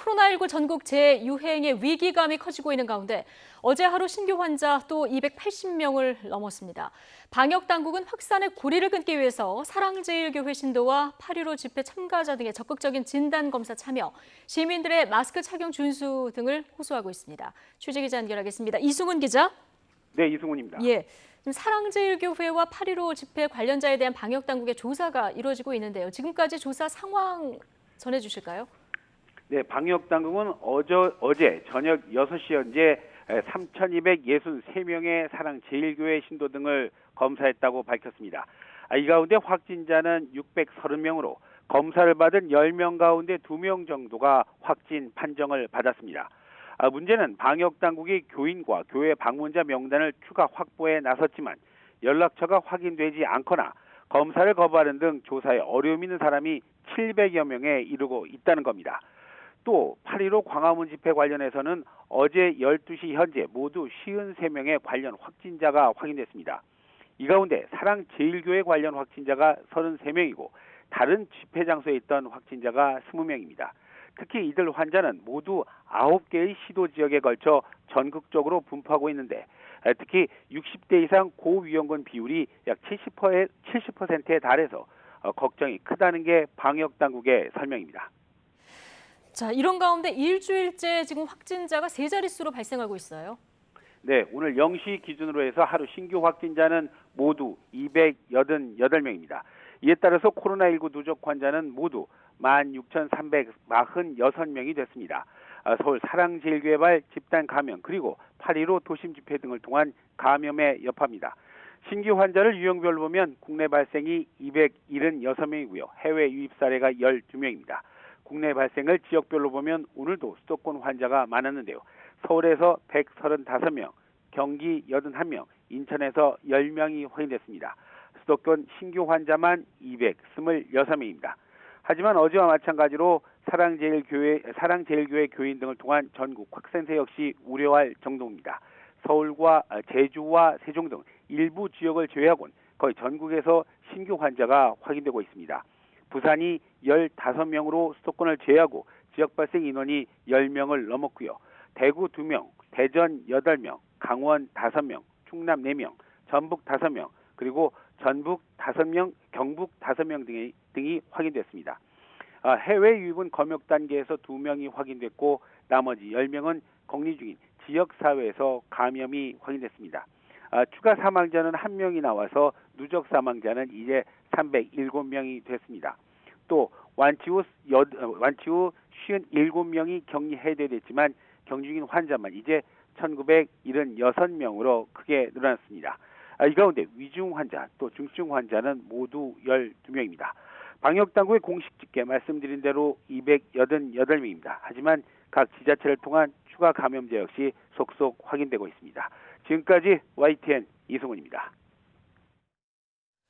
코로나19 전국 재유행의 위기감이 커지고 있는 가운데 어제 하루 신규 환자 또 280명을 넘었습니다. 방역당국은 확산의 고리를 끊기 위해서 사랑제일교회 신도와 8.15 집회 참가자 등의 적극적인 진단검사 참여, 시민들의 마스크 착용 준수 등을 호소하고 있습니다. 취재기자 연결하겠습니다. 이승훈 기자. 네, 이승훈입니다. 예, 지금 사랑제일교회와 8.15 집회 관련자에 대한 방역당국의 조사가 이루어지고 있는데요. 지금까지 조사 상황 전해주실까요? 네, 방역당국은 어제 저녁 6시 현재 3,263명의 사랑제일교회 신도 등을 검사했다고 밝혔습니다. 이 가운데 확진자는 630명으로 검사를 받은 10명 가운데 2명 정도가 확진 판정을 받았습니다. 문제는 방역당국이 교인과 교회 방문자 명단을 추가 확보에 나섰지만 연락처가 확인되지 않거나 검사를 거부하는 등 조사에 어려움이 있는 사람이 700여 명에 이르고 있다는 겁니다. 또 8.15 광화문 집회 관련해서는 어제 12시 현재 모두 53명의 관련 확진자가 확인됐습니다. 이 가운데 사랑제일교회 관련 확진자가 33명이고 다른 집회 장소에 있던 확진자가 20명입니다. 특히 이들 환자는 모두 9개의 시도 지역에 걸쳐 전국적으로 분포하고 있는데 특히 60대 이상 고위험군 비율이 약 70%에 달해서 걱정이 크다는 게 방역당국의 설명입니다. 자, 이런 가운데 일주일째 지금 확진자가 세 자릿수로 발생하고 있어요. 네, 오늘 0시 기준으로 해서 하루 신규 확진자는 모두 288명입니다. 이에 따라서 코로나19 누적 환자는 모두 16,346명이 됐습니다. 서울 사랑제일교회발 집단 감염 그리고 8.15 도심 집회 등을 통한 감염의 여파입니다. 신규 환자를 유형별로 보면 국내 발생이 276명이고요. 해외 유입 사례가 12명입니다. 국내 발생을 지역별로 보면 오늘도 수도권 환자가 많았는데요. 서울에서 135명, 경기 81명, 인천에서 10명이 확인됐습니다. 수도권 신규 환자만 226명입니다. 하지만 어제와 마찬가지로 사랑제일교회 교인 등을 통한 전국 확산세 역시 우려할 정도입니다. 서울과 제주와 세종 등 일부 지역을 제외하고는 거의 전국에서 신규 환자가 확인되고 있습니다. 부산이 15명으로 수도권을 제외하고 지역 발생 인원이 10명을 넘었고요. 대구 2명, 대전 8명, 강원 5명, 충남 4명, 전북 5명, 그리고 전북 5명, 경북 5명 등이 확인됐습니다. 해외 유입은 검역 단계에서 2명이 확인됐고 나머지 10명은 격리 중인 지역사회에서 감염이 확인됐습니다. 추가 사망자는 1명이 나와서 누적 사망자는 이제 307명이 됐습니다. 또 완치 후 57명이 격리 해제됐지만 격리 중인 환자만 이제 1,976명으로 크게 늘어났습니다. 이 가운데 위중 환자 또 중증 환자는 모두 12명입니다. 방역당국의 공식 집계 말씀드린 대로 288명입니다. 하지만 각 지자체를 통한 추가 감염자 역시 속속 확인되고 있습니다. 지금까지 YTN 이승훈입니다.